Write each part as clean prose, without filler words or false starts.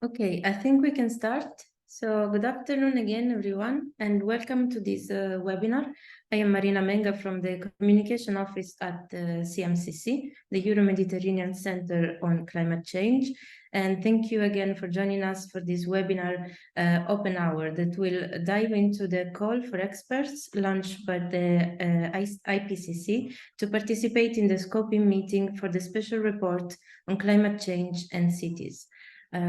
Okay, I think we can start. So good afternoon again, everyone, and welcome to this webinar. I am Marina Menga from the Communication Office at CMCC, the Euro-Mediterranean Center on Climate Change. And thank you again for joining us for this webinar open hour that will dive into the call for experts launched by the IPCC to participate in the scoping meeting for the special report on climate change and cities.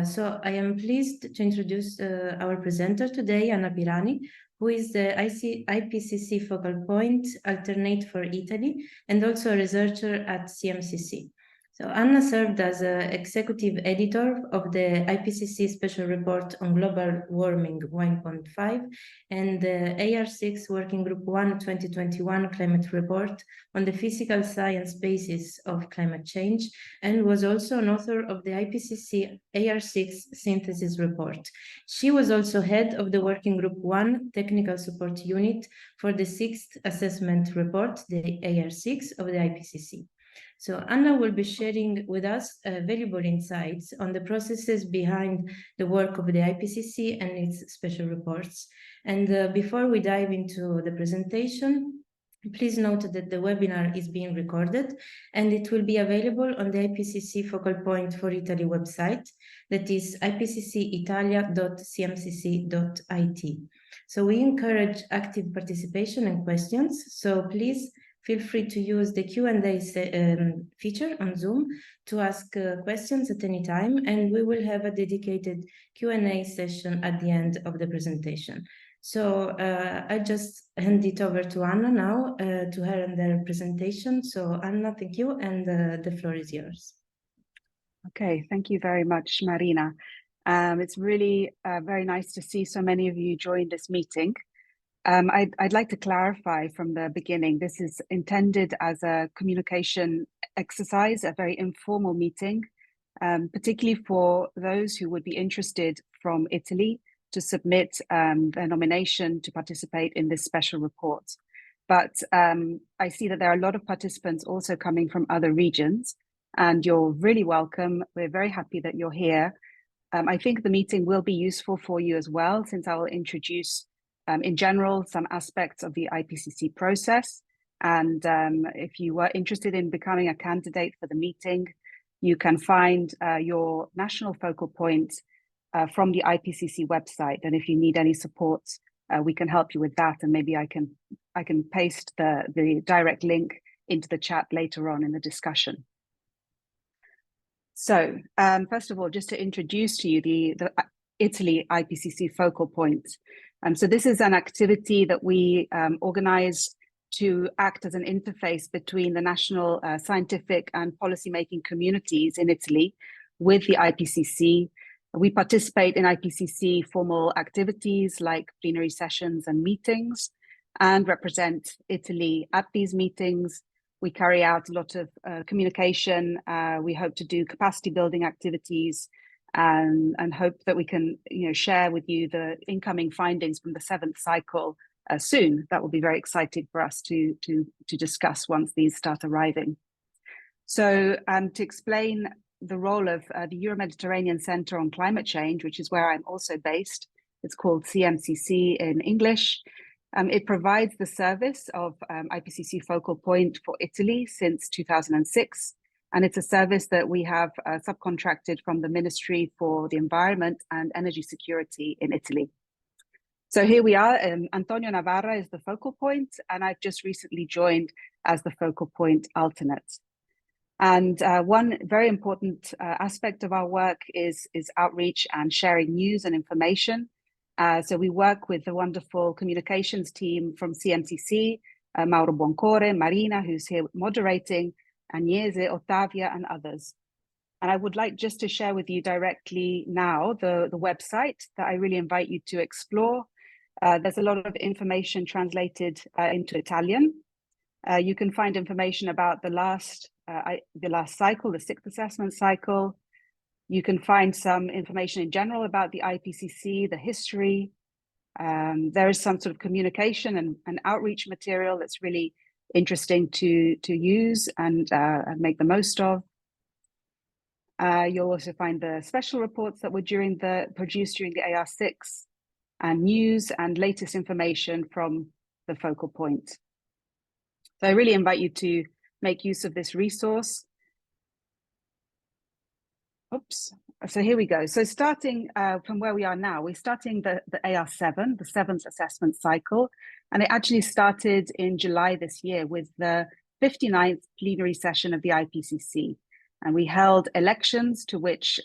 So I am pleased to introduce our presenter today, Anna Pirani, who is the IPCC Focal Point alternate for Italy and also a researcher at CMCC. So Anna served as executive editor of the IPCC Special Report on Global Warming 1.5 and the AR6 Working Group 1 2021 Climate Report on the physical science basis of climate change, and was also an author of the IPCC AR6 Synthesis Report. She was also head of the Working Group 1 Technical Support Unit for the 6th Assessment Report, the AR6 of the IPCC. So Anna will be sharing with us valuable insights on the processes behind the work of the IPCC and its special reports. And before we dive into the presentation, please note that the webinar is being recorded and it will be available on the IPCC Focal Point for Italy website, that is ipccitalia.cmcc.it. So we encourage active participation and questions, so please feel free to use the Q&A feature on Zoom to ask questions at any time, and we will have a dedicated Q&A session at the end of the presentation. So I just hand it over to Anna now to her and their presentation. So Anna, thank you, and the floor is yours. Okay, thank you very much, Marina. It's really very nice to see so many of you join this meeting. I'd like to clarify from the beginning, this is intended as a communication exercise, a very informal meeting, particularly for those who would be interested from Italy to submit their nomination to participate in this special report. But I see that there are a lot of participants also coming from other regions, and you're really welcome. We're very happy that you're here. I think the meeting will be useful for you as well, since I will introduce in general some aspects of the IPCC process. And if you were interested in becoming a candidate for the meeting, you can find your national focal point from the IPCC website. And if you need any support, we can help you with that. And maybe I can paste the direct link into the chat later on in the discussion. So first of all, just to introduce to you the Italy IPCC Focal Point. So this is an activity that we organize to act as an interface between the national scientific and policymaking communities in Italy with the IPCC. We participate in IPCC formal activities like plenary sessions and meetings, and represent Italy at these meetings. We carry out a lot of communication. We hope to do capacity building activities, and hope that we can share with you the incoming findings from the 7th cycle soon. That will be very exciting for us to discuss once these start arriving. So to explain the role of the Euro-Mediterranean Center on Climate Change, which is where I'm also based, it's called CMCC in English. It provides the service of IPCC Focal Point for Italy since 2006. And it's a service that we have subcontracted from the Ministry for the Environment and Energy Security in Italy. So here we are. Antonio Navarra is the focal point, and I've just recently joined as the focal point alternate. And one very important aspect of our work is outreach and sharing news and information. So we work with the wonderful communications team from CMCC, Mauro Buoncore, Marina, who's here moderating, Agnese, Ottavia, and others. And I would like just to share with you directly now the website that I really invite you to explore. There's a lot of information translated into Italian. You can find information about the last cycle, the 6th assessment cycle. You can find some information in general about the IPCC, the history. There is some sort of communication and outreach material that's really interesting to use and make the most of. You'll also find the special reports that were produced during the AR6, and news and latest information from the focal point. So I really invite you to make use of this resource. Oops. So here we go. So starting from where we are now, we're starting the AR7, the 7th assessment cycle, and it actually started in July this year with the 59th plenary session of the IPCC. And we held elections to which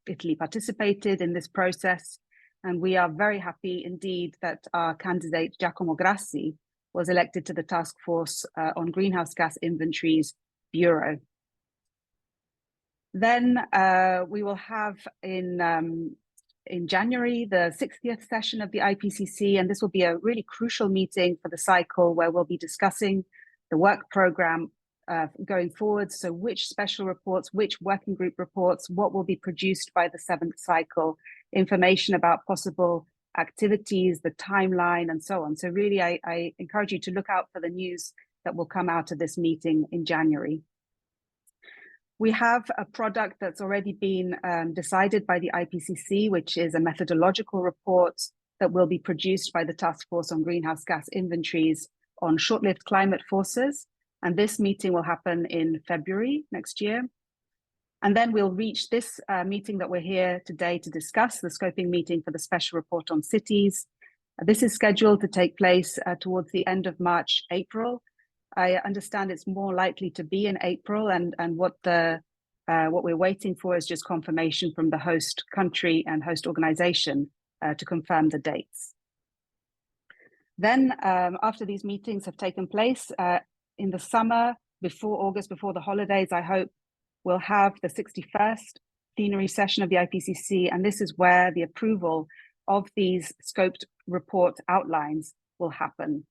Italy participated in this process. And we are very happy indeed that our candidate, Giacomo Grassi, was elected to the Task Force on Greenhouse Gas Inventories Bureau. Then we will have in January the 60th session of the IPCC, and this will be a really crucial meeting for the cycle where we'll be discussing the work program going forward. So which special reports, which working group reports, what will be produced by the 7th cycle, information about possible activities, the timeline, and so on. So really, I encourage you to look out for the news that will come out of this meeting in January. We have a product that's already been decided by the IPCC, which is a methodological report that will be produced by the Task Force on Greenhouse Gas Inventories on short-lived climate forces. And this meeting will happen in February next year. And then we'll reach this meeting that we're here today to discuss, the scoping meeting for the special report on cities. This is scheduled to take place towards the end of March, April. I understand it's more likely to be in April, and what we're waiting for is just confirmation from the host country and host organization to confirm the dates. Then after these meetings have taken place in the summer, before August, before the holidays, I hope we'll have the 61st plenary session of the IPCC, and this is where the approval of these scoped report outlines will happen.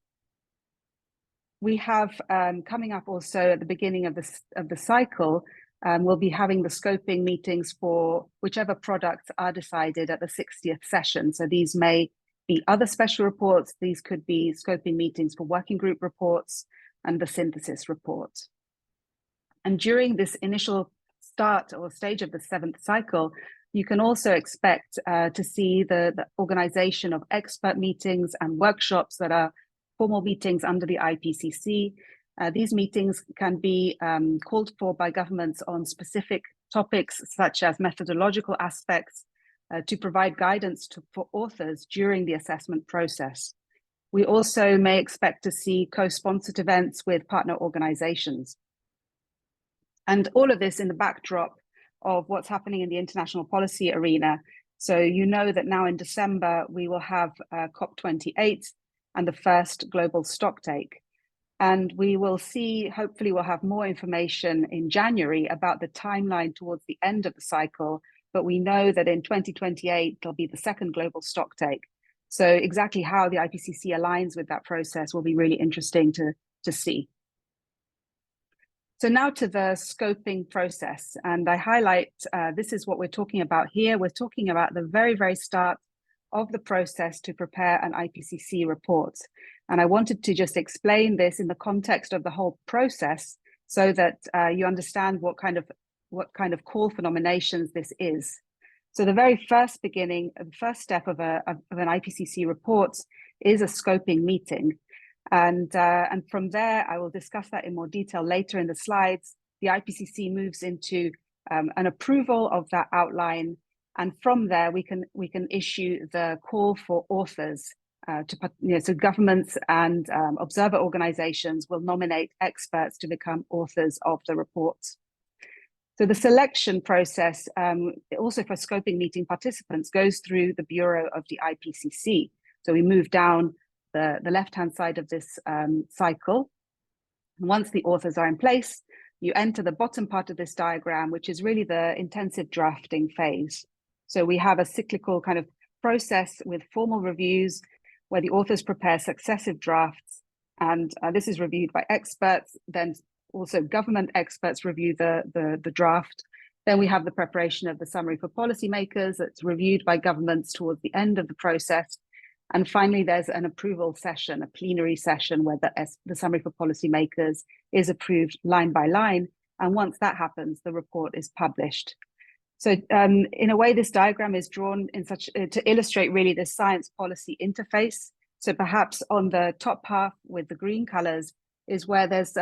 We have coming up also at the beginning of the cycle, we'll be having the scoping meetings for whichever products are decided at the 60th session. So these may be other special reports. These could be scoping meetings for working group reports and the synthesis report. And during this initial start or stage of the 7th cycle, you can also expect to see the organization of expert meetings and workshops that are formal meetings under the IPCC. These meetings can be called for by governments on specific topics such as methodological aspects to provide guidance for authors during the assessment process. We also may expect to see co-sponsored events with partner organizations. And all of this in the backdrop of what's happening in the international policy arena. So you know that now in December, we will have COP28 and the first global stocktake. And we will see, hopefully we'll have more information in January about the timeline towards the end of the cycle, but we know that in 2028, there'll be the second global stocktake. So exactly how the IPCC aligns with that process will be really interesting to see. So now to the scoping process, and I highlight, this is what we're talking about here. We're talking about the very, very start of the process to prepare an IPCC report. And I wanted to just explain this in the context of the whole process so that you understand what kind of call for nominations this is. So the very first beginning, the first step of an IPCC report is a scoping meeting. And from there, I will discuss that in more detail later in the slides. The IPCC moves into an approval of that outline. And from there, we can issue the call for authors so governments and observer organizations will nominate experts to become authors of the report. So the selection process, also for scoping meeting participants, goes through the Bureau of the IPCC. So we move down the left-hand side of this cycle. Once the authors are in place, you enter the bottom part of this diagram, which is really the intensive drafting phase. So we have a cyclical kind of process with formal reviews where the authors prepare successive drafts, and this is reviewed by experts. Then also government experts review the draft. Then we have the preparation of the summary for policymakers that's reviewed by governments towards the end of the process. And finally, there's an approval session, a plenary session where the summary for policymakers is approved line by line. And once that happens, the report is published. So in a way, this diagram is drawn in such to illustrate really the science policy interface. So perhaps on the top half with the green colors is where there's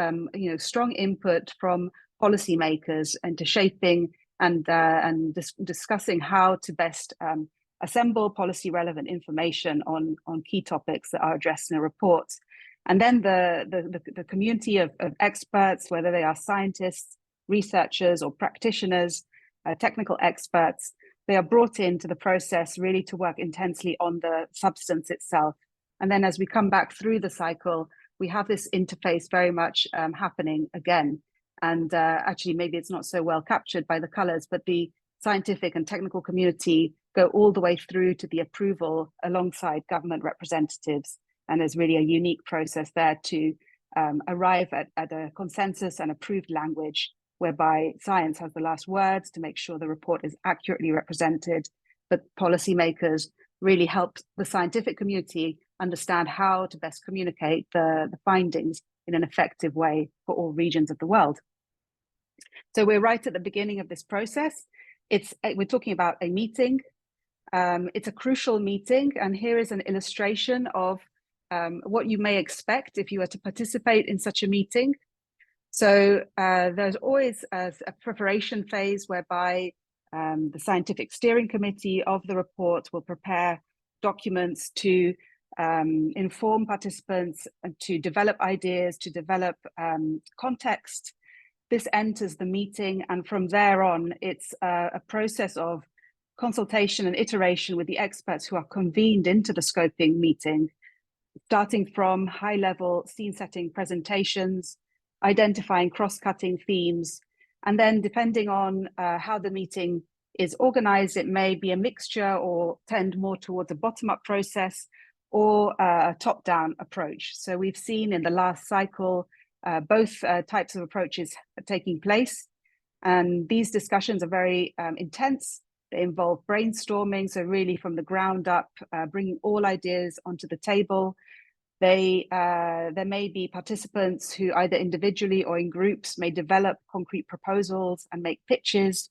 strong input from policymakers into shaping and discussing how to best assemble policy relevant information on key topics that are addressed in a report. And then the community of experts, whether they are scientists, researchers, or practitioners, technical experts, they are brought into the process really to work intensely on the substance itself. And then as we come back through the cycle, we have this interface very much happening again. And actually, maybe it's not so well captured by the colors, but the scientific and technical community go all the way through to the approval alongside government representatives. And there's really a unique process there to arrive at a consensus and approved language whereby science has the last words to make sure the report is accurately represented, but policymakers really help the scientific community understand how to best communicate the findings in an effective way for all regions of the world. So we're right at the beginning of this process. We're talking about a meeting. It's a crucial meeting, and here is an illustration of what you may expect if you were to participate in such a meeting. So there's always a preparation phase whereby the scientific steering committee of the report will prepare documents to inform participants and to develop ideas, to develop context. This enters the meeting, and from there on, it's a process of consultation and iteration with the experts who are convened into the scoping meeting, starting from high-level scene-setting presentations, identifying cross-cutting themes, and then depending on how the meeting is organized, it may be a mixture or tend more towards a bottom-up process or a top-down approach. So we've seen in the last cycle both types of approaches taking place, and these discussions are very intense. They involve brainstorming, so really from the ground up, bringing all ideas onto the table. There may be participants who either individually or in groups may develop concrete proposals and make pitches.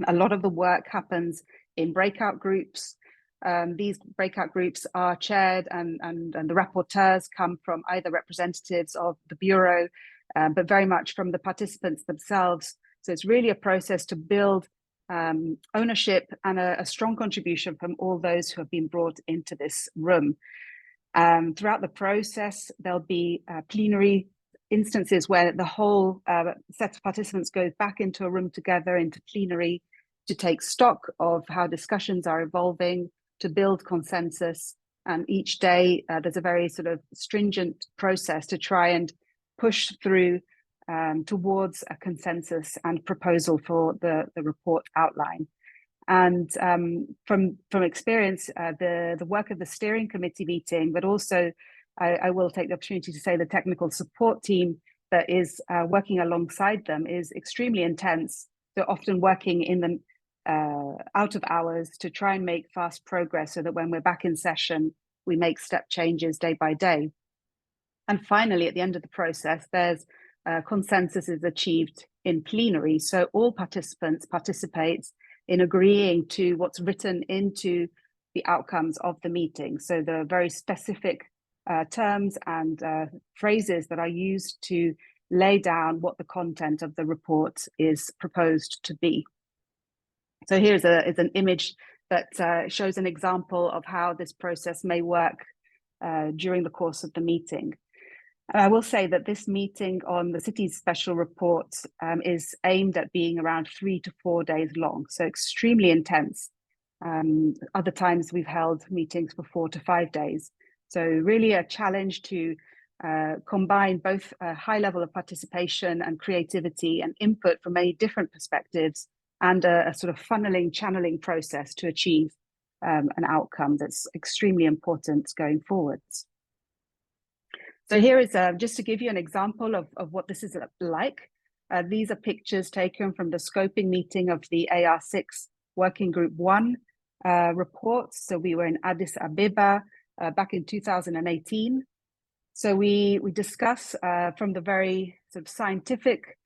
A lot of the work happens in breakout groups. These breakout groups are chaired and the rapporteurs come from either representatives of the Bureau, but very much from the participants themselves. So it's really a process to build ownership and a strong contribution from all those who have been brought into this room. Throughout the process, there'll be plenary instances where the whole set of participants goes back into a room together, into plenary, to take stock of how discussions are evolving, to build consensus. And each day, there's a very sort of stringent process to try and push through towards a consensus and proposal for the report outline. And from experience, the work of the steering committee meeting, but also I will take the opportunity to say the technical support team that is working alongside them is extremely intense. They're often working in the out of hours to try and make fast progress so that when we're back in session, we make step changes day by day. And finally, at the end of the process, there's consensus is achieved in plenary. So all participants participate in agreeing to what's written into the outcomes of the meeting. So the very specific terms and phrases that are used to lay down what the content of the report is proposed to be. So here's an image that shows an example of how this process may work during the course of the meeting. And I will say that this meeting on the city's special report is aimed at being around 3 to 4 days long, so extremely intense. Other times we've held meetings for 4 to 5 days. So really a challenge to combine both a high level of participation and creativity and input from many different perspectives and a sort of funneling, channeling process to achieve an outcome that's extremely important going forwards. So here is just to give you an example of what this is like. These are pictures taken from the scoping meeting of the AR6 Working Group 1 reports. So we were in Addis Ababa back in 2018. So we discuss from the very sort of scientific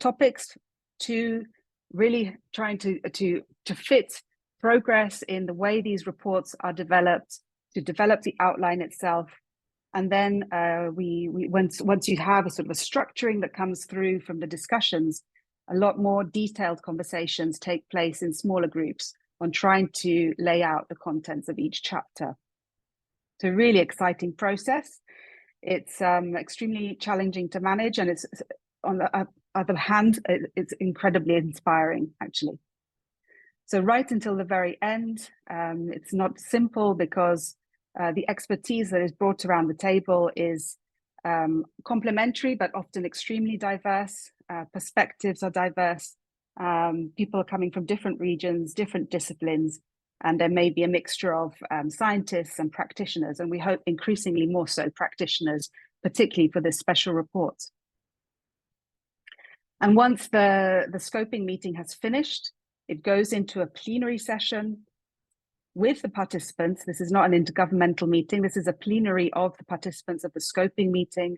topics to really trying to fit progress in the way these reports are developed, to develop the outline itself. And then once you have a sort of a structuring that comes through from the discussions, a lot more detailed conversations take place in smaller groups on trying to lay out the contents of each chapter. It's a really exciting process. It's extremely challenging to manage, and it's, on the other hand, it's incredibly inspiring, actually. So right until the very end, it's not simple because the expertise that is brought around the table is complementary, but often extremely diverse. Perspectives are diverse. People are coming from different regions, different disciplines, and there may be a mixture of scientists and practitioners, and we hope increasingly more so practitioners, particularly for this special report. And once the scoping meeting has finished, it goes into a plenary session with the participants. This is not an intergovernmental meeting. This is a plenary of the participants of the scoping meeting.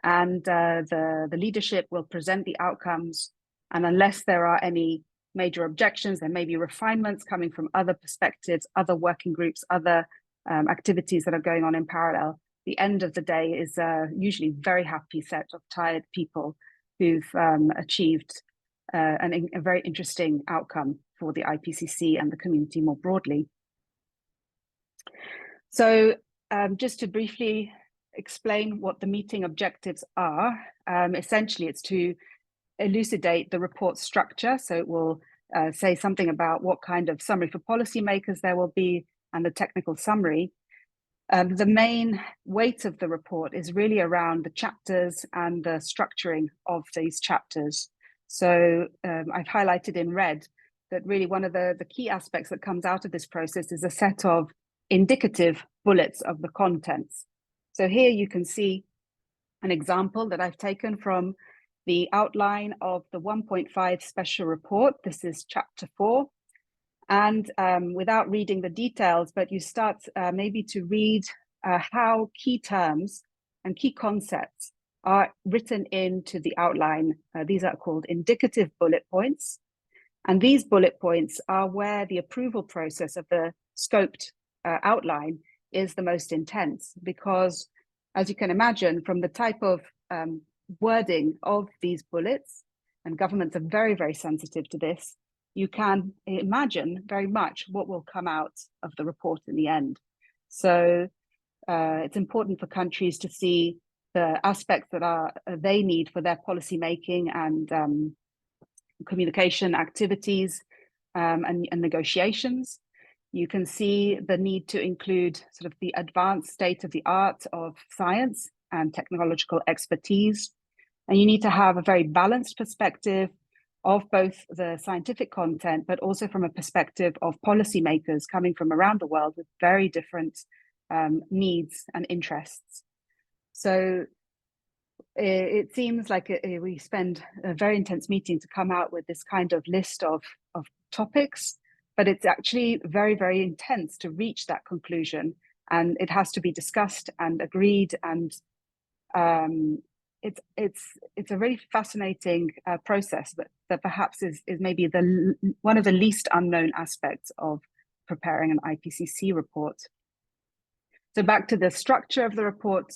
And the leadership will present the outcomes. And unless there are any major objections, there may be refinements coming from other perspectives, other working groups, other activities that are going on in parallel. The end of the day is usually a very happy set of tired people who've achieved a very interesting outcome for the IPCC and the community more broadly. So just to briefly explain what the meeting objectives are, essentially it's to elucidate the report structure. So it will say something about what kind of summary for policymakers there will be and the technical summary. The main weight of the report is really around the chapters and the structuring of these chapters. So I've highlighted in red that really one of the key aspects that comes out of this process is a set of indicative bullets of the contents. So here you can see an example that I've taken from the outline of the 1.5 special report. This is chapter 4. And without reading the details, but you start maybe to read how key terms and key concepts are written into the outline. These are called indicative bullet points. And these bullet points are where the approval process of the scoped outline is the most intense, because as you can imagine, from the type of wording of these bullets, and governments are very, very sensitive to this, you can imagine very much what will come out of the report in the end. So it's important for countries to see the aspects that they need for their policy making and communication activities and negotiations. You can see the need to include sort of the advanced state of the art of science and technological expertise. And you need to have a very balanced perspective of both the scientific content, but also from a perspective of policymakers coming from around the world with very different needs and interests. So it seems like we spend a very intense meeting to come out with this kind of list of topics, but it's actually very, very intense to reach that conclusion. And it has to be discussed and agreed. And it's a really fascinating process that perhaps is maybe one of the least unknown aspects of preparing an IPCC report. So back to the structure of the report,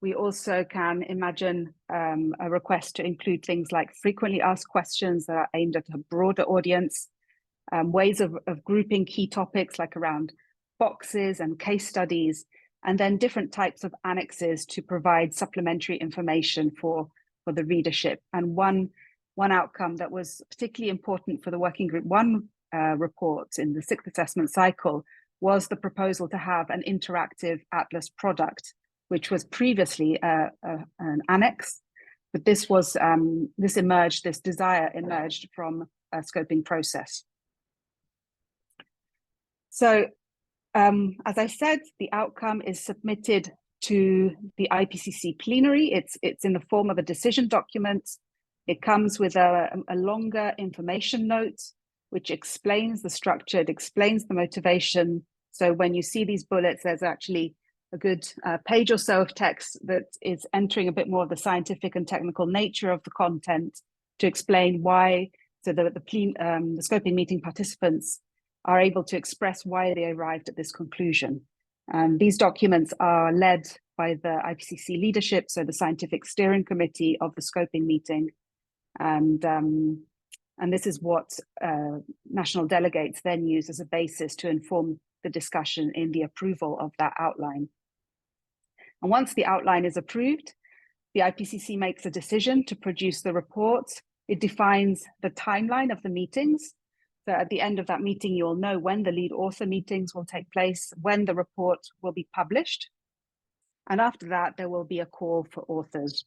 we also can imagine a request to include things like frequently asked questions that are aimed at a broader audience, ways of grouping key topics like around boxes and case studies, and then different types of annexes to provide supplementary information for the readership. And one outcome that was particularly important for the Working Group 1 report in the 6th assessment cycle was the proposal to have an interactive atlas product, which was previously an annex, but this desire emerged from a scoping process. So, as I said, the outcome is submitted to the IPCC plenary. It's in the form of a decision document. It comes with a longer information note, which explains the structure, it explains the motivation. So when you see these bullets, there's actually a good page or so of text that is entering a bit more of the scientific and technical nature of the content to explain why so that the scoping meeting participants are able to express why they arrived at this conclusion. These documents are led by the IPCC leadership, so the scientific steering committee of the scoping meeting. And this is what national delegates then use as a basis to inform the discussion in the approval of that outline. And once the outline is approved, the IPCC makes a decision to produce the report. It defines the timeline of the meetings. So at the end of that meeting, you'll know when the lead author meetings will take place, when the report will be published. And after that, there will be a call for authors.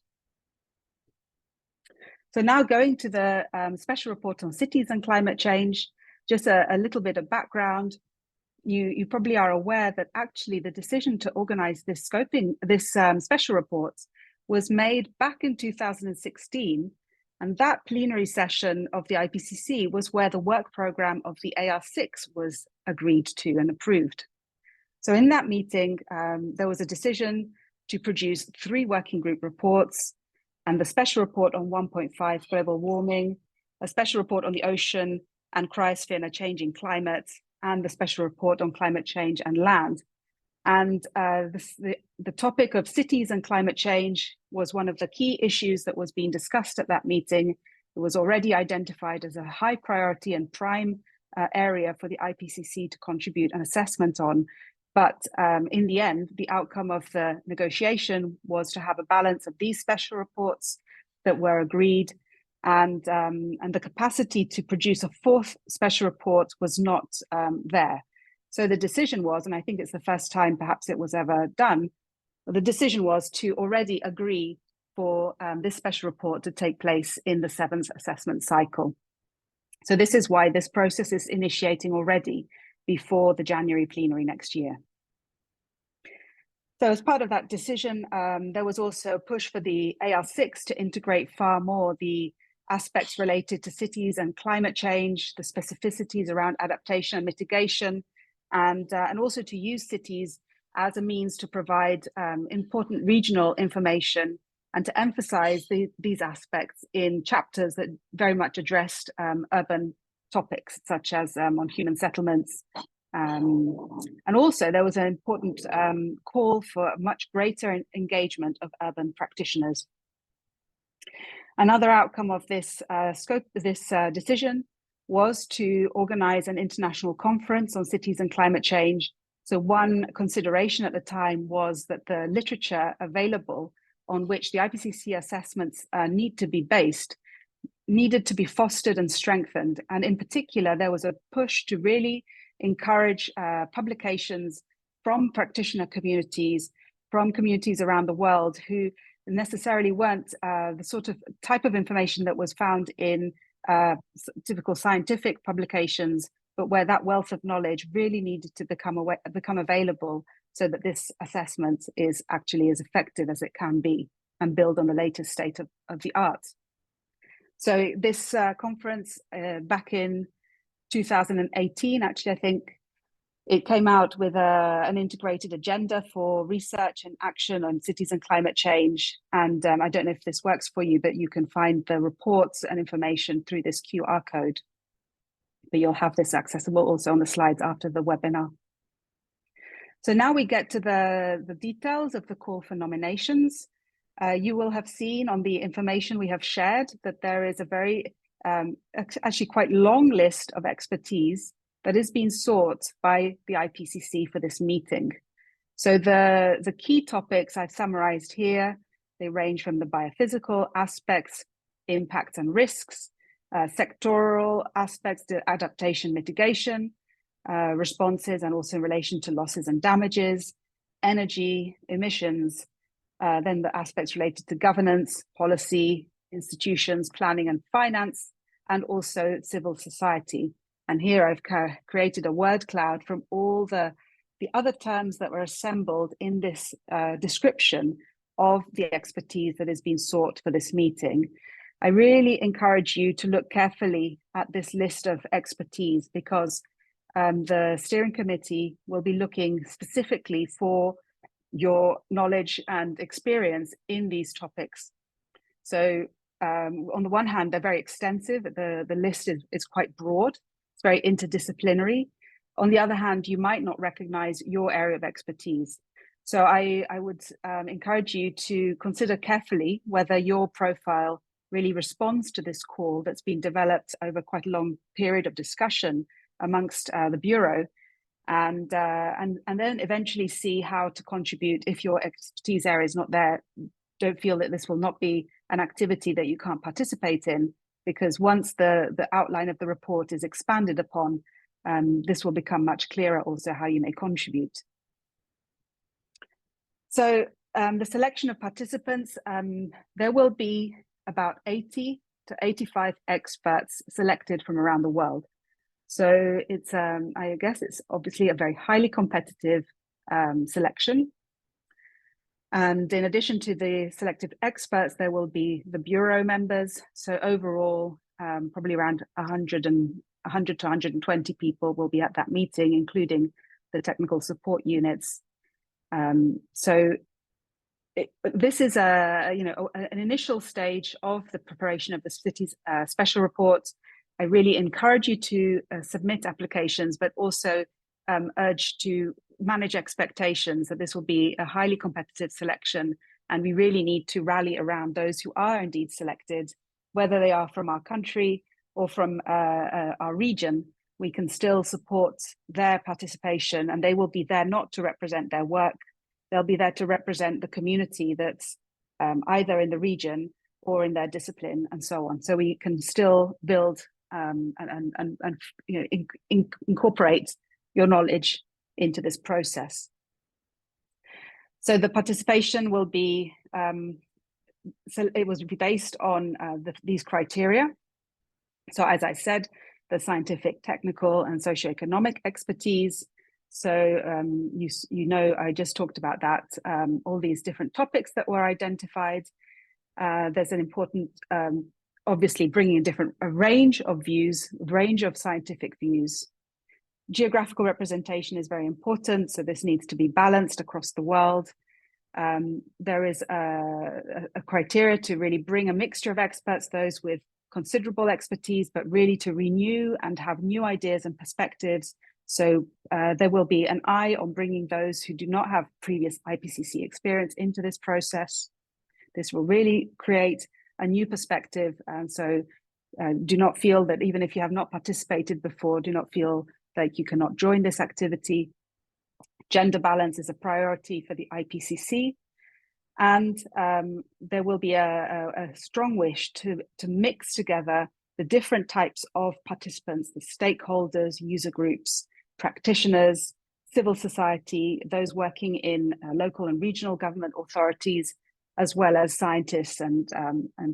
So now going to the special report on cities and climate change, just a little bit of background. You probably are aware that actually the decision to organize this special report was made back in 2016. And that plenary session of the IPCC was where the work program of the AR6 was agreed to and approved. So in that meeting, there was a decision to produce 3 working group reports, and the special report on 1.5 global warming, a special report on the ocean and cryosphere and a changing climate, and the special report on climate change and land. And the topic of cities and climate change was one of the key issues that was being discussed at that meeting. It was already identified as a high priority and prime area for the IPCC to contribute an assessment on. But in the end, the outcome of the negotiation was to have a balance of these special reports that were agreed, and the capacity to produce a 4th special report was not there. So the decision was, and I think it's the first time perhaps it was ever done, the decision was to already agree for this special report to take place in the 7th assessment cycle. So this is why this process is initiating already before the January plenary next year. So as part of that decision, there was also a push for the AR6 to integrate far more the aspects related to cities and climate change, the specificities around adaptation and mitigation, and also to use cities as a means to provide important regional information and to emphasize these aspects in chapters that very much addressed urban topics, such as on human settlements. And also there was an important call for a much greater engagement of urban practitioners. Another outcome of this decision was to organize an international conference on cities and climate change. So one consideration at the time was that the literature available on which the IPCC assessments need to be based needed to be fostered and strengthened. And in particular, there was a push to really encourage publications from practitioner communities, from communities around the world who necessarily weren't the sort of type of information that was found in typical scientific publications, but where that wealth of knowledge really needed to become available so that this assessment is actually as effective as it can be and build on the latest state of the art. So this conference back in 2018, actually, I think it came out with an integrated agenda for research and action on cities and climate change. And I don't know if this works for you, but you can find the reports and information through this QR code. But you'll have this accessible also on the slides after the webinar. So now we get to the details of the call for nominations. You will have seen on the information we have shared that there is a very, actually quite long list of expertise that is being sought by the IPCC for this meeting. So the key topics I've summarized here, they range from the biophysical aspects, impacts and risks, sectoral aspects to adaptation mitigation, responses, and also in relation to losses and damages, energy, emissions, then the aspects related to governance, policy, institutions, planning and finance, and also civil society. And here I've created a word cloud from all the other terms that were assembled in this description of the expertise that has been sought for this meeting. I really encourage you to look carefully at this list of expertise because the steering committee will be looking specifically for your knowledge and experience in these topics. So on the one hand, they're very extensive. The list is quite broad. It's very interdisciplinary. On the other hand, you might not recognize your area of expertise. So I would encourage you to consider carefully whether your profile really responds to this call that's been developed over quite a long period of discussion amongst the Bureau, and then eventually see how to contribute if your expertise area is not there. Don't feel that this will not be an activity that you can't participate in, because once the outline of the report is expanded upon, this will become much clearer also how you may contribute. So the selection of participants, there will be about 80 to 85 experts selected from around the world. So it's, I guess it's obviously a very highly competitive selection. And in addition to the selected experts, there will be the Bureau members. So overall, probably around 100 to 120 people will be at that meeting, including the technical support units. This is an initial stage of the preparation of the city's special report. I really encourage you to submit applications, but also urge to manage expectations that this will be a highly competitive selection, and we really need to rally around those who are indeed selected, whether they are from our country or from our region. We can still support their participation, and they will be there not to represent their work. They'll be there to represent the community that's either in the region or in their discipline and so on. So we can still build and incorporate your knowledge into this process. So the participation will be, so it will be based on these criteria. So as I said, the scientific, technical, and socioeconomic expertise. So you know, I just talked about that, all these different topics that were identified. There's an important, obviously bringing a range of views, range of scientific views. Geographical representation is very important, so this needs to be balanced across the world. There is a criteria to really bring a mixture of experts, those with considerable expertise, but really to renew and have new ideas and perspectives. So there will be an eye on bringing those who do not have previous IPCC experience into this process. This will really create a new perspective. And so do not feel that even if you have not participated before, do not feel like you cannot join this activity. Gender balance is a priority for the IPCC. And there will be a strong wish to mix together the different types of participants, the stakeholders, user groups, practitioners, civil society, those working in local and regional government authorities, as well as scientists and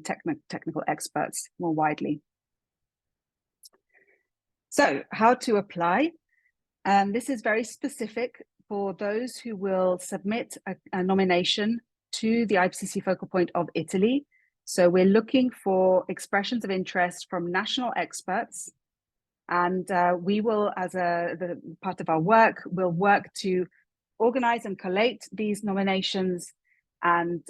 technical experts more widely. So how to apply? This is very specific for those who will submit a nomination to the IPCC Focal Point of Italy. So we're looking for expressions of interest from national experts, and we will, as the part of our work, will work to organize and collate these nominations and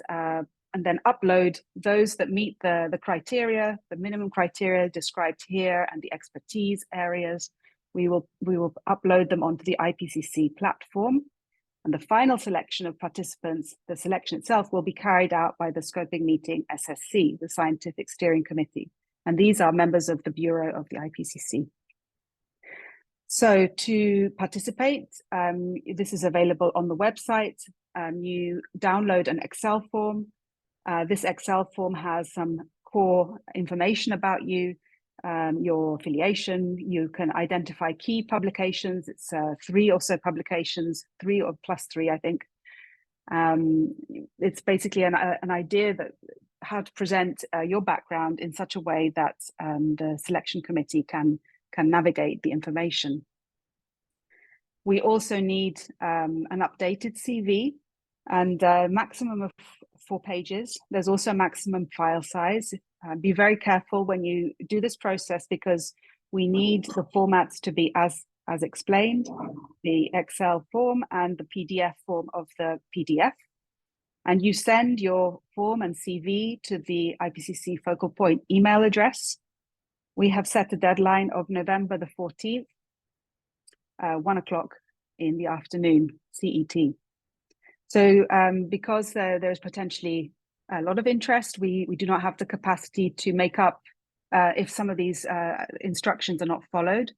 then upload those that meet the criteria, the minimum criteria described here, and the expertise areas. We will upload them onto the IPCC platform. And the final selection of participants, the selection itself, will be carried out by the scoping meeting SSC, the Scientific Steering Committee. And these are members of the Bureau of the IPCC. So to participate, this is available on the website. You download an Excel form. This Excel form has some core information about you, your affiliation. You can identify key publications. It's 3 or so publications, 3 or +3, I think. It's basically an idea that how to present your background in such a way that the selection committee can navigate the information. We also need an updated CV and a maximum of 4 pages. There's also a maximum file size. Be very careful when you do this process, because we need the formats to be as explained, the Excel form and the PDF form of the PDF. And you send your form and CV to the IPCC Focal Point email address. We have set a deadline of November the 14th, 1 o'clock in the afternoon, CET. So because there's potentially a lot of interest, we do not have the capacity to make up if some of these instructions are not followed.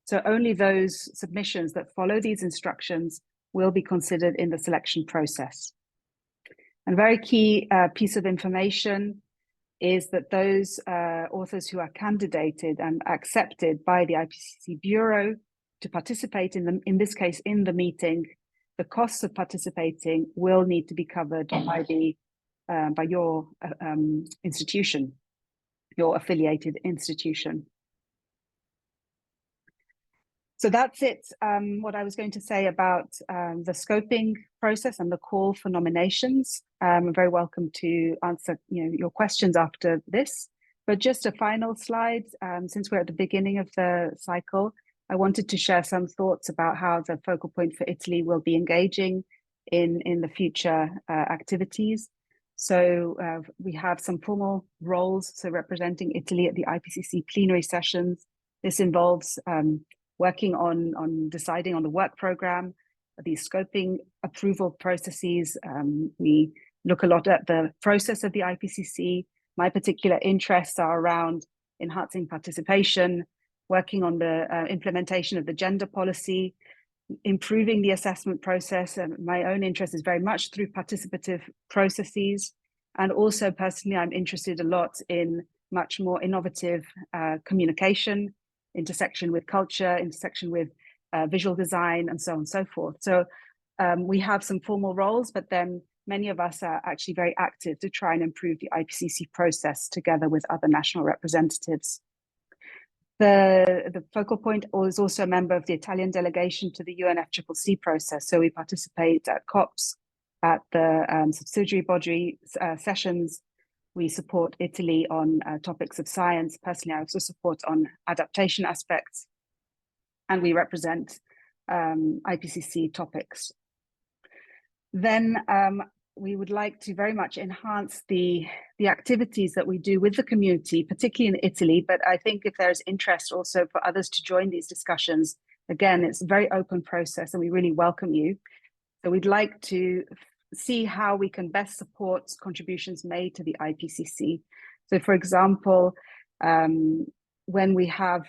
So only those submissions that follow these instructions will be considered in the selection process. And a very key piece of information is that those authors who are candidated and accepted by the IPCC Bureau to participate in this case, in the meeting, the costs of participating will need to be covered by your institution, your affiliated institution. So that's it, what I was going to say about the scoping process and the call for nominations. I'm very welcome to answer your questions after this. But just a final slide, since we're at the beginning of the cycle, I wanted to share some thoughts about how the Focal Point for Italy will be engaging in the future activities. So we have some formal roles, so representing Italy at the IPCC plenary sessions. This involves working on deciding on the work program, the scoping approval processes. We look a lot at the process of the IPCC. My particular interests are around enhancing participation, working on the implementation of the gender policy, improving the assessment process. My own interest is very much through participative processes. And also personally, I'm interested a lot in much more innovative communication, intersection with culture, intersection with visual design, and so on and so forth. So we have some formal roles, but then many of us are actually very active to try and improve the IPCC process together with other national representatives. The Focal Point is also a member of the Italian delegation to the UNFCCC process. So we participate at COPs, at the subsidiary body sessions. We support Italy on topics of science. Personally, I also support on adaptation aspects, and we represent IPCC topics. Then we would like to very much enhance the activities that we do with the community, particularly in Italy, but I think if there's interest also for others to join these discussions, again, it's a very open process and we really welcome you. So we'd like to see how we can best support contributions made to the IPCC. So for example, when we have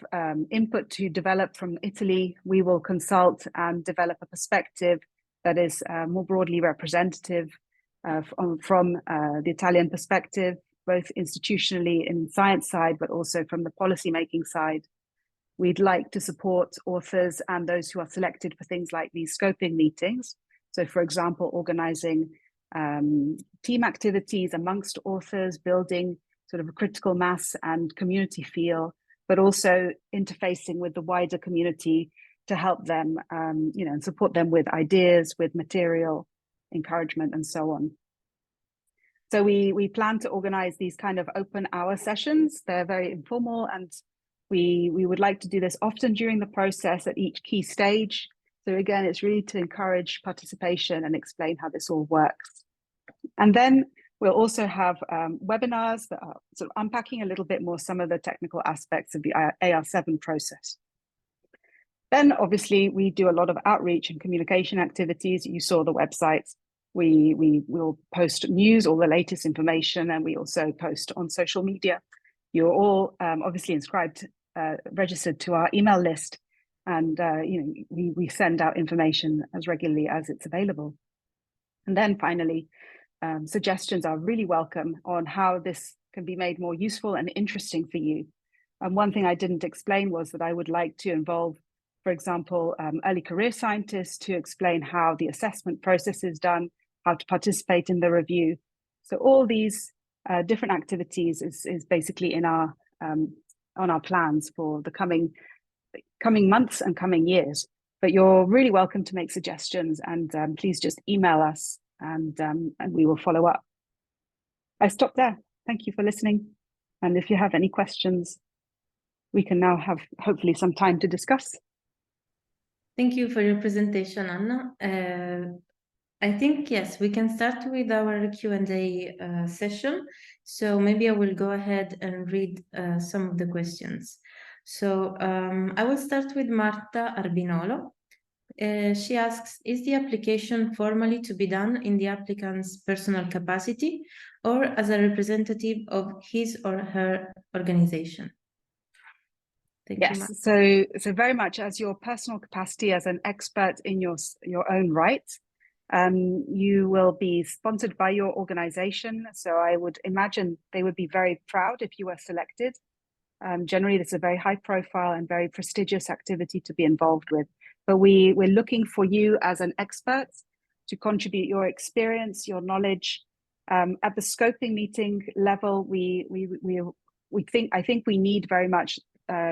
input to develop from Italy, we will consult and develop a perspective that is more broadly representative from the Italian perspective, both institutionally in the science side, but also from the policy-making side. We'd like to support authors and those who are selected for things like these scoping meetings. So for example, organizing team activities amongst authors, building sort of a critical mass and community feel, but also interfacing with the wider community to help them, and support them with ideas, with material, encouragement, and so on. So we plan to organize these kind of open hour sessions. They're very informal, and we would like to do this often during the process at each key stage. So again, it's really to encourage participation and explain how this all works. And then we'll also have webinars that are sort of unpacking a little bit more some of the technical aspects of the AR7 process. Then obviously we do a lot of outreach and communication activities. You saw the websites. We will post news, all the latest information, and we also post on social media. You're all obviously inscribed, registered to our email list. And we send out information as regularly as it's available. And then finally, suggestions are really welcome on how this can be made more useful and interesting for you. And one thing I didn't explain was that I would like to involve, for example, early career scientists to explain how the assessment process is done, how to participate in the review. So all these different activities is basically in our on our plans for the coming months and coming years. But you're really welcome to make suggestions, and please just email us and we will follow up. I stop there. Thank you for listening. And if you have any questions, we can now have hopefully some time to discuss. Thank you for your presentation, Anna. I think, yes, we can start with our Q&A session. So maybe I will go ahead and read some of the questions. So I will start with Marta Arbinolo. She asks, is the application formally to be done in the applicant's personal capacity or as a representative of his or her organization? Thank you, Marta. Yes, so very much as your personal capacity as an expert in your own right. You will be sponsored by your organization. So I would imagine they would be very proud if you were selected. Generally, it's a very high profile and very prestigious activity to be involved with. But we're looking for you as an expert to contribute your experience, your knowledge. At the scoping meeting level, I think we need very much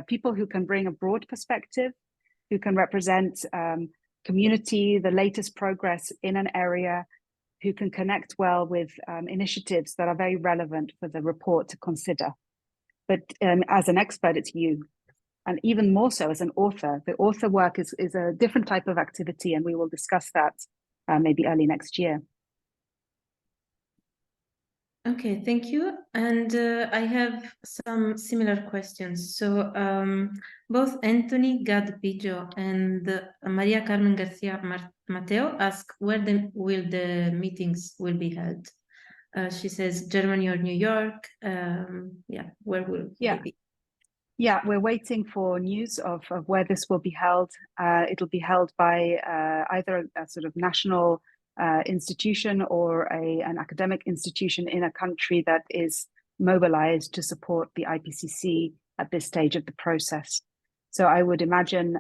people who can bring a broad perspective, who can represent community, the latest progress in an area, who can connect well with initiatives that are very relevant for the report to consider. But as an expert, it's you. And even more so as an author. The author work is a different type of activity, and we will discuss that maybe early next year. Okay, thank you. And I have some similar questions. So both Anthony Gadpijo and Maria Carmen Garcia Mateo ask where will the meetings will be held. She says Germany or New York. Where will they be? Yeah, we're waiting for news of where this will be held. It'll be held by either a sort of national institution or an academic institution in a country that is mobilized to support the IPCC at this stage of the process. So I would imagine,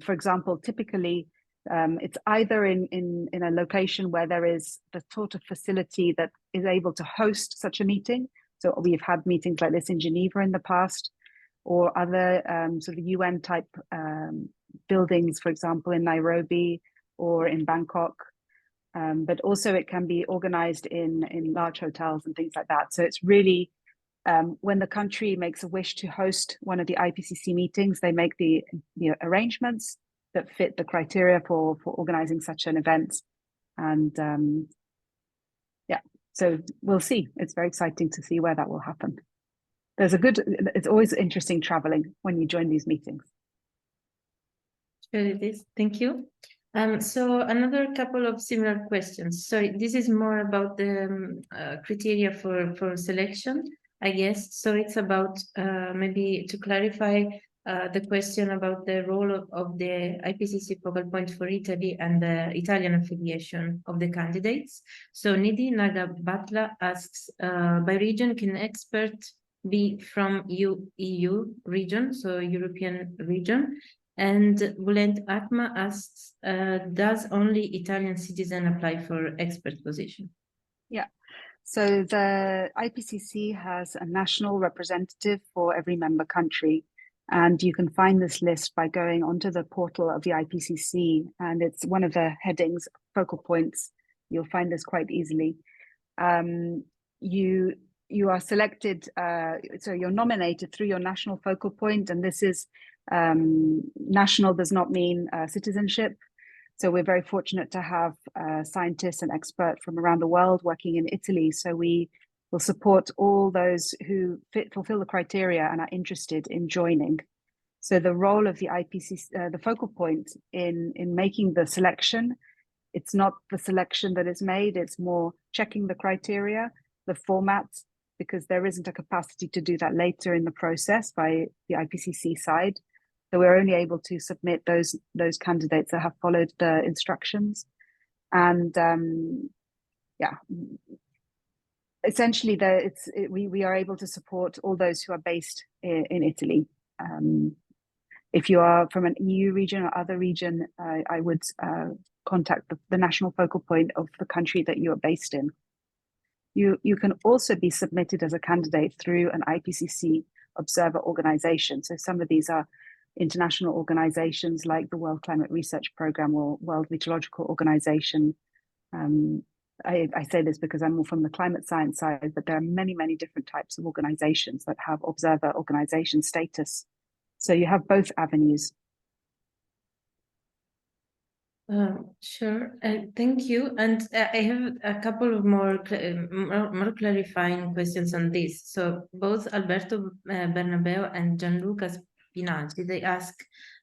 for example, typically it's either in a location where there is the sort of facility that is able to host such a meeting. So we've had meetings like this in Geneva in the past, or other sort of UN type buildings, for example, in Nairobi or in Bangkok. But also it can be organized in large hotels and things like that. So it's really when the country makes a wish to host one of the IPCC meetings, they make the arrangements that fit the criteria for organizing such an event. And so we'll see. It's very exciting to see where that will happen. It's always interesting traveling when you join these meetings. Sure it is. Thank you. So another couple of similar questions. Sorry, this is more about the criteria for selection, I guess. So it's about maybe to clarify the question about the role of the IPCC Focal Point for Italy and the Italian affiliation of the candidates. So Nidhi Nagabatla asks, by region, can expert be from EU region, so European region? And Bulent Atma asks, does only Italian citizen apply for expert position? Yeah, so the IPCC has a national representative for every member country. And you can find this list by going onto the portal of the IPCC, and it's one of the headings, focal points. You'll find this quite easily. You are selected, so you're nominated through your national focal point, and this is national does not mean citizenship. So we're very fortunate to have scientists and experts from around the world working in Italy. So we will support all those who fulfill the criteria and are interested in joining. So the role of the IPCC, the focal point in making the selection, it's not the selection that is made, it's more checking the criteria, the format, because there isn't a capacity to do that later in the process by the IPCC side. So we're only able to submit those candidates that have followed the instructions. And essentially we are able to support all those who are based in Italy. If you are from an EU region or other region, I would contact the national focal point of the country that you are based in. You can also be submitted as a candidate through an IPCC observer organization. So some of these are international organizations like the World Climate Research Programme or World Meteorological Organization. I say this because I'm more from the climate science side, but there are many, many different types of organizations that have observer organization status. So you have both avenues. Sure, thank you. And I have a couple of more clarifying questions on this. So both Alberto Bernabeu and Gianluca Spinazzi, they ask,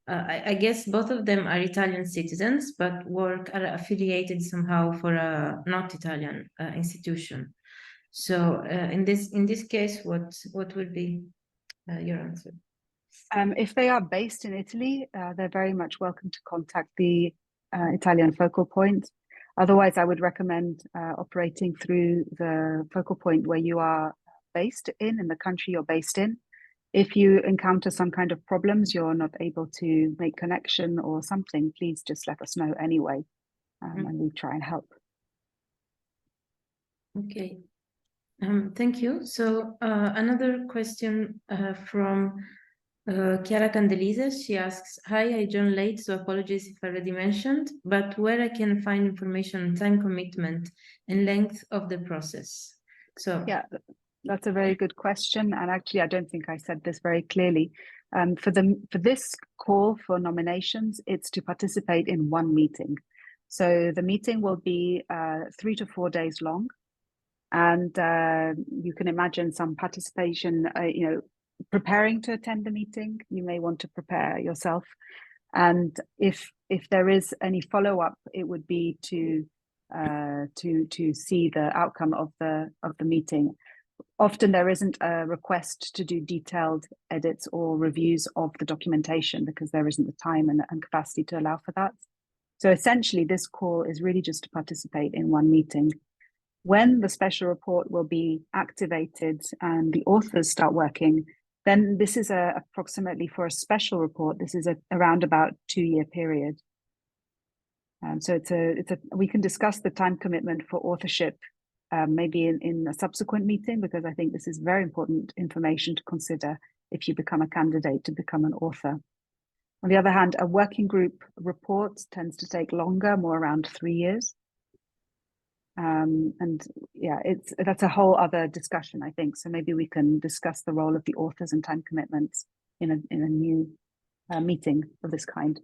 I guess both of them are Italian citizens, but are affiliated somehow for a not Italian institution. So in this case, what would be your answer? If they are based in Italy, they're very much welcome to contact the Italian Focal Point. Otherwise, I would recommend operating through the focal point where you are based in the country you're based in. If you encounter some kind of problems, you're not able to make connection or something, please just let us know anyway, and we try and help. Okay. Thank you. So another question from Chiara Candelise. She asks, hi, I joined late, so apologies if I already mentioned, but where I can find information on time commitment and length of the process? So yeah, that's a very good question. And actually, I don't think I said this very clearly. For this call for nominations, it's to participate in one meeting. So the meeting will be 3 to 4 days long. And you can imagine some participation, preparing to attend the meeting. You may want to prepare yourself. And if there is any follow-up, it would be to see the outcome of the meeting. Often there isn't a request to do detailed edits or reviews of the documentation because there isn't the time and capacity to allow for that. So essentially, this call is really just to participate in one meeting. When the special report will be activated and the authors start working, then this is approximately, for a special report, this is around about 2-year period. So we can discuss the time commitment for authorship maybe in a subsequent meeting, because I think this is very important information to consider if you become a candidate to become an author. On the other hand, a working group report tends to take longer, more around 3 years. And yeah, that's a whole other discussion, I think. So maybe we can discuss the role of the authors and time commitments in a new meeting of this kind.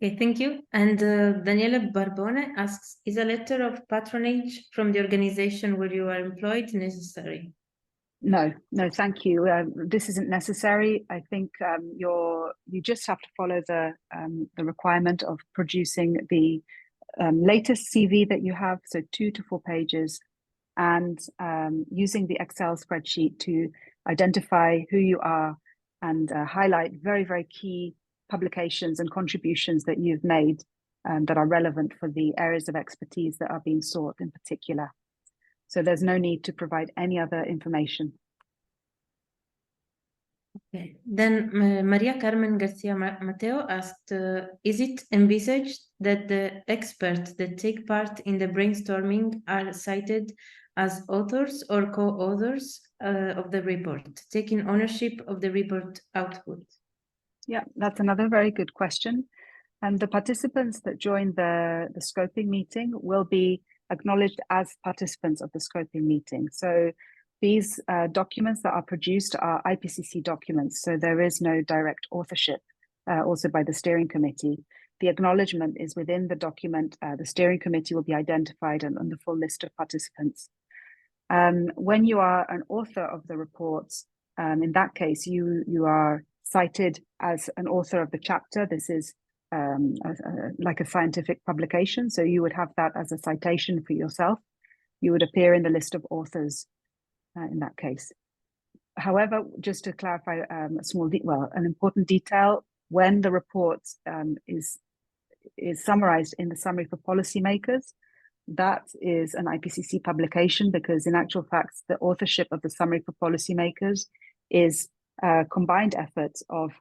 okay, thank you. And Daniela Barbone asks, is a letter of patronage from the organization where you are employed necessary? No, thank you. This isn't necessary. I think you just have to follow the requirement of producing the latest CV that you have, so 2 to 4 pages, and using the Excel spreadsheet to identify who you are and highlight very, very key publications and contributions that you've made that are relevant for the areas of expertise that are being sought in particular. So there's no need to provide any other information. Okay. Then Maria Carmen Garcia Mateo asked, is it envisaged that the experts that take part in the brainstorming are cited as authors or co-authors of the report, taking ownership of the report output? Yeah, that's another very good question. And the participants that join the scoping meeting will be acknowledged as participants of the scoping meeting. So these documents that are produced are IPCC documents, so there is no direct authorship, also by the steering committee. The acknowledgement is within the document. The steering committee will be identified on the full list of participants. When you are an author of the reports, in that case, you are cited as an author of the chapter. This is like a scientific publication, so you would have that as a citation for yourself. You would appear in the list of authors in that case. However, just to clarify an important detail, when the report is summarized in the summary for policymakers, that is an IPCC publication, because in actual fact, the authorship of the summary for policymakers is a combined effort of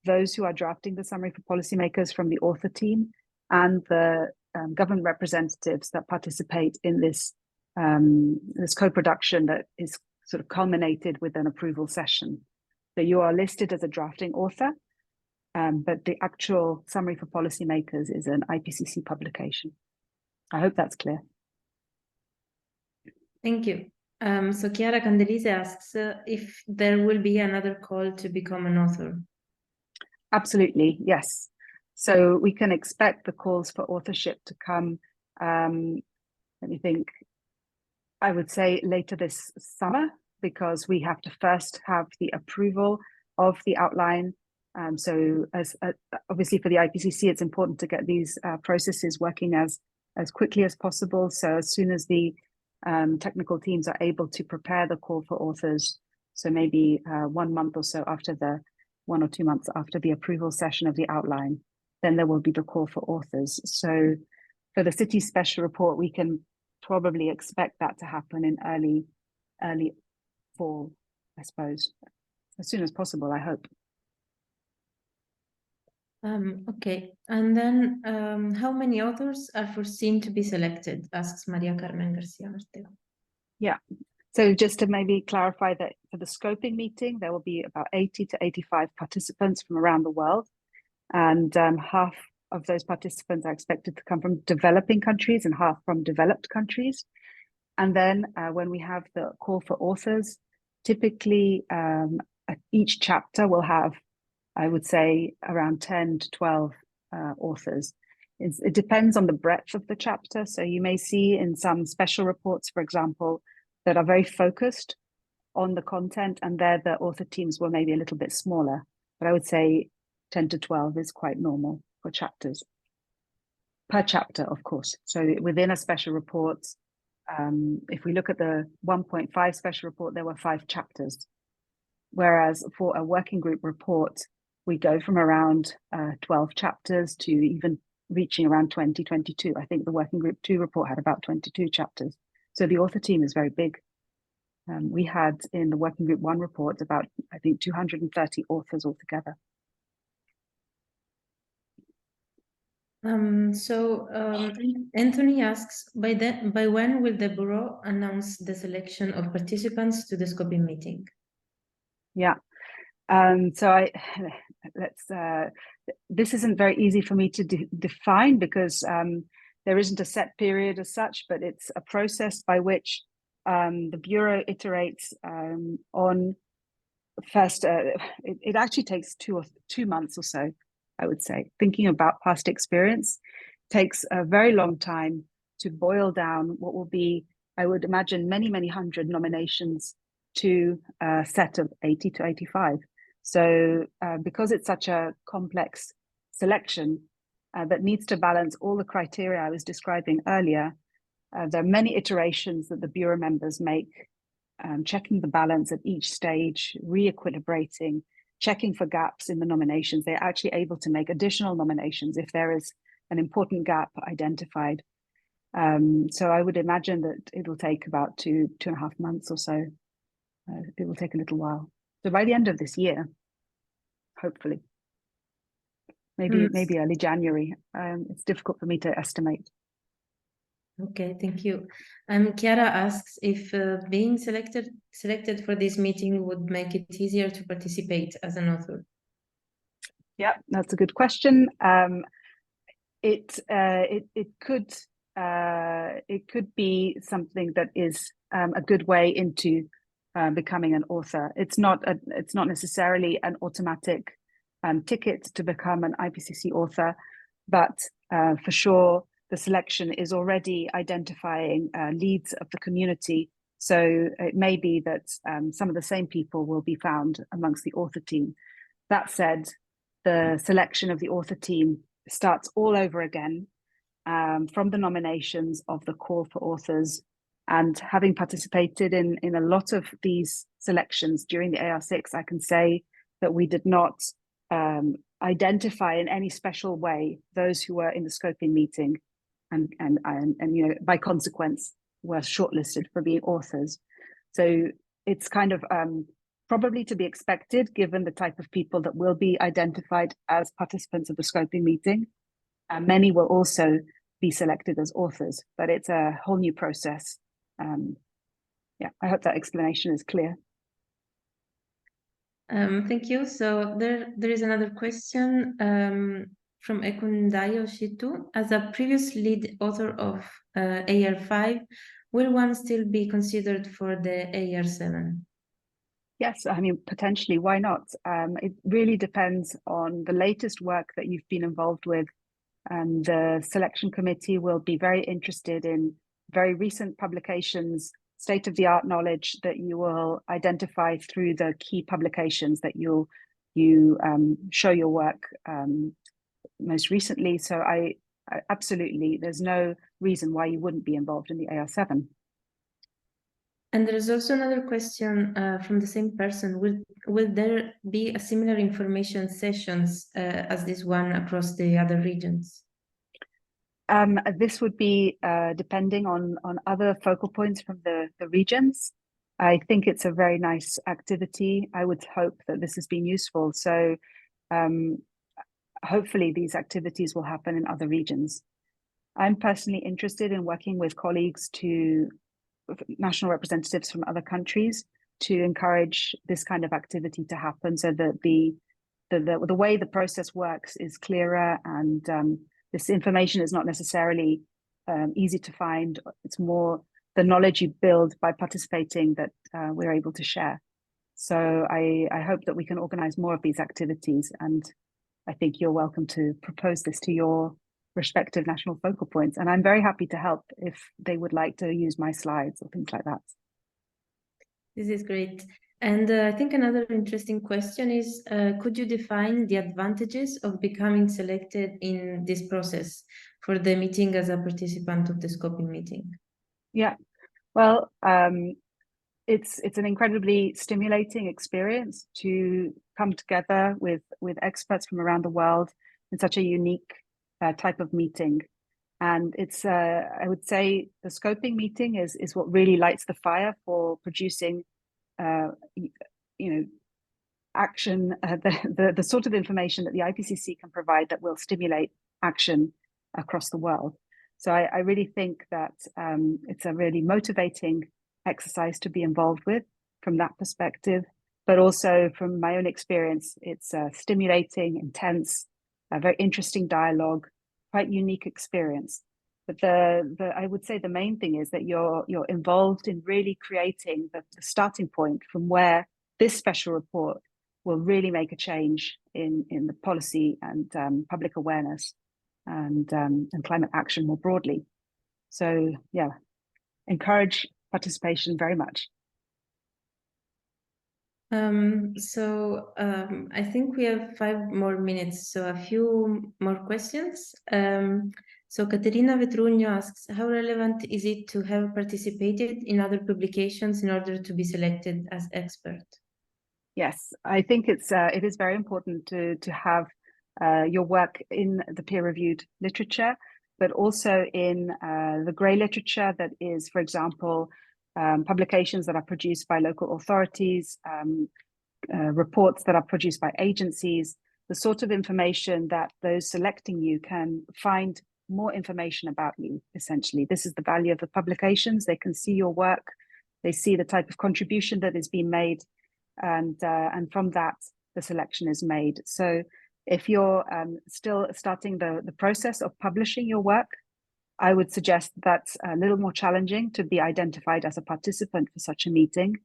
those who are drafting the summary for policymakers from the author team and the government representatives that participate in this co-production that is sort of culminated with an approval session. So you are listed as a drafting author, but the actual summary for policymakers is an IPCC publication. I hope that's clear. Thank you. So Chiara Candelise asks if there will be another call to become an author. Absolutely, yes. So we can expect the calls for authorship to come, let me think, I would say later this summer, because we have to first have the approval of the outline. So as obviously for the IPCC, it's important to get these processes working as quickly as possible. So as soon as the technical teams are able to prepare the call for authors, so maybe 1 month or so after 1 or 2 months after the approval session of the outline, then there will be the call for authors. So for the city special report, we can probably expect that to happen in early fall, I suppose, as soon as possible, I hope. Okay, and then how many authors are foreseen to be selected, asks Maria Carmen Garcia Marteo. Yeah, so just to maybe clarify that for the scoping meeting, there will be about 80 to 85 participants from around the world, and half of those participants are expected to come from developing countries and half from developed countries. And then when we have the call for authors, typically each chapter will have, I would say, around 10 to 12 authors. It depends on the breadth of the chapter. So you may see in some special reports, for example, that are very focused on the content, and there the author teams were maybe a little bit smaller. But I would say 10 to 12 is quite normal for chapters. Per chapter, of course. So within a special report, if we look at the 1.5 special report, there were 5 chapters. Whereas for a working group report, we go from around 12 chapters to even reaching around 20, 22. I think the working group 2 report had about 22 chapters. So the author team is very big. We had in the working group 1 report about, I think, 230 authors altogether. Anthony asks, by when will the Bureau announce the selection of participants to the scoping meeting? Yeah, so this isn't very easy for me to define because there isn't a set period as such, but it's a process by which the Bureau iterates on first, it actually takes 2 months or so, I would say. Thinking about past experience takes a very long time to boil down what will be, I would imagine, many, many hundred nominations to a set of 80 to 85. So because it's such a complex selection that needs to balance all the criteria I was describing earlier, there are many iterations that the Bureau members make, checking the balance at each stage, re-equilibrating, checking for gaps in the nominations. They're actually able to make additional nominations if there is an important gap identified. So I would imagine that it will take about 2.5 months or so. It will take a little while. So by the end of this year, hopefully, maybe early January. It's difficult for me to estimate. Okay, thank you. Chiara asks if being selected for this meeting would make it easier to participate as an author. Yeah, that's a good question. It could be something that is a good way into becoming an author. It's not necessarily an automatic ticket to become an IPCC author, but for sure the selection is already identifying leads of the community. So it may be that some of the same people will be found amongst the author team. That said, the selection of the author team starts all over again from the nominations of the call for authors. And having participated in a lot of these selections during the AR6, I can say that we did not identify in any special way those who were in the scoping meeting and you know, by consequence were shortlisted for being authors. So it's kind of probably to be expected given the type of people that will be identified as participants of the scoping meeting. Many will also be selected as authors, but it's a whole new process. Yeah, I hope that explanation is clear. Thank you. So there is another question from Ekundayo Shitu. As a previous lead author of AR5, will one still be considered for the AR7? Yes, I mean, potentially, why not? It really depends on the latest work that you've been involved with. And the selection committee will be very interested in very recent publications, state-of-the-art knowledge that you will identify through the key publications that you show your work most recently. So I absolutely, there's no reason why you wouldn't be involved in the AR7. And there's also another question from the same person. Will there be a similar information sessions as this one across the other regions? This would be depending on other focal points from the regions. I think it's a very nice activity. I would hope that this has been useful. So hopefully these activities will happen in other regions. I'm personally interested in working with colleagues national representatives from other countries to encourage this kind of activity to happen, so that the way the process works is clearer, and this information is not necessarily easy to find. It's more the knowledge you build by participating that we're able to share. So I hope that we can organize more of these activities, and I think you're welcome to propose this to your respective national focal points. And I'm very happy to help if they would like to use my slides or things like that. This is great. And I think another interesting question is, could you define the advantages of becoming selected in this process for the meeting as a participant of the scoping meeting? Yeah, well, it's an incredibly stimulating experience to come together with experts from around the world in such a unique type of meeting. And it's I would say the scoping meeting is what really lights the fire for producing action, the sort of information that the IPCC can provide that will stimulate action across the world. So I really think that it's a really motivating exercise to be involved with from that perspective, but also from my own experience, it's stimulating, intense, a very interesting dialogue, quite unique experience. But I would say the main thing is that you're involved in really creating the starting point from where this special report will really make a change in the policy and public awareness and climate action more broadly. So yeah, encourage participation very much. I think we have 5 more minutes, so a few more questions. So Caterina Vetrugno asks, how relevant is it to have participated in other publications in order to be selected as expert? Yes, I think it is very important to have your work in the peer-reviewed literature, but also in the grey literature that is, for example, publications that are produced by local authorities, reports that are produced by agencies, the sort of information that those selecting you can find more information about you, essentially. This is the value of the publications. They can see your work, they see the type of contribution that is being made, and from that, the selection is made. So if you're still starting the process of publishing your work, I would suggest that's a little more challenging to be identified as a participant for such a meeting.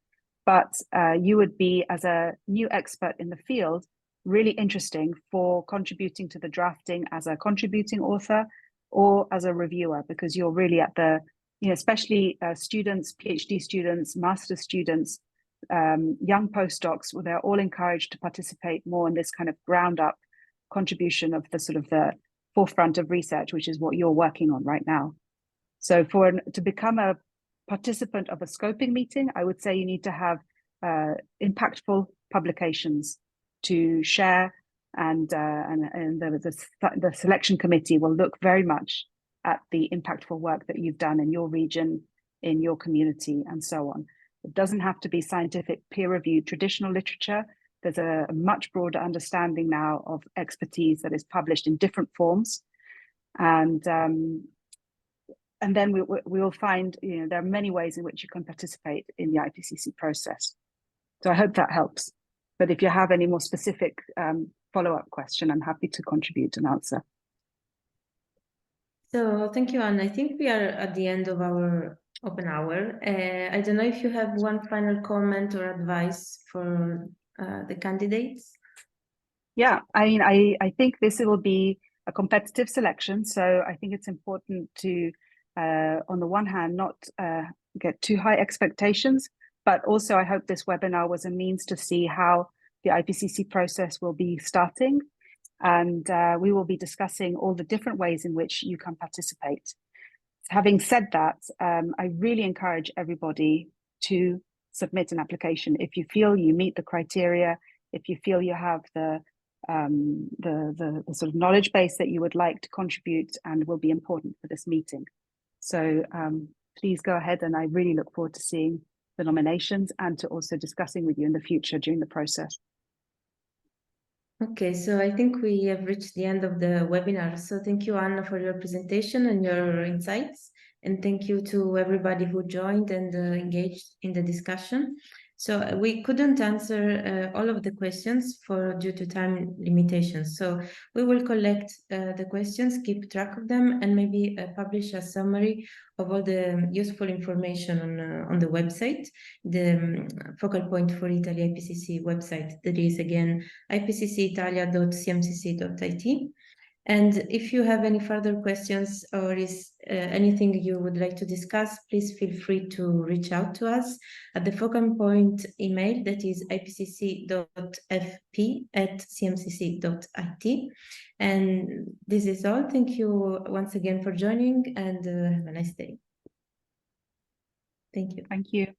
But you would be, as a new expert in the field, really interesting for contributing to the drafting as a contributing author or as a reviewer, because you're really at the, especially students, PhD students, master's students, young postdocs, they're all encouraged to participate more in this kind of ground up contribution of the sort of the forefront of research, which is what you're working on right now. So to become a participant of a scoping meeting, I would say you need to have impactful publications to share, and the selection committee will look very much at the impactful work that you've done in your region, in your community, and so on. It doesn't have to be scientific peer-reviewed traditional literature. There's a much broader understanding now of expertise that is published in different forms. And then we will find, there are many ways in which you can participate in the IPCC process. So I hope that helps. But if you have any more specific follow-up question, I'm happy to contribute and answer. So thank you, Anne. I think we are at the end of our open hour. I don't know if you have one final comment or advice for the candidates. Yeah, I mean, I think this will be a competitive selection. So I think it's important to, on the one hand, not get too high expectations, but also I hope this webinar was a means to see how the IPCC process will be starting. And we will be discussing all the different ways in which you can participate. Having said that, I really encourage everybody to submit an application. If you feel you meet the criteria, if you feel you have the sort of knowledge base that you would like to contribute and will be important for this meeting. So please go ahead, and I really look forward to seeing the nominations and to also discussing with you in the future during the process. Okay, so I think we have reached the end of the webinar. So thank you, Anna, for your presentation and your insights. And thank you to everybody who joined and engaged in the discussion. So we couldn't answer all of the questions due to time limitations. So we will collect the questions, keep track of them, and maybe publish a summary of all the useful information on the website, the Focal Point for Italy IPCC website. That is, again, ipccitalia.cmcc.it. And if you have any further questions or is anything you would like to discuss, please feel free to reach out to us at the Focal Point email, that is ipcc.fp@cmcc.it. And this is all. Thank you once again for joining, and have a nice day. Thank you. Thank you.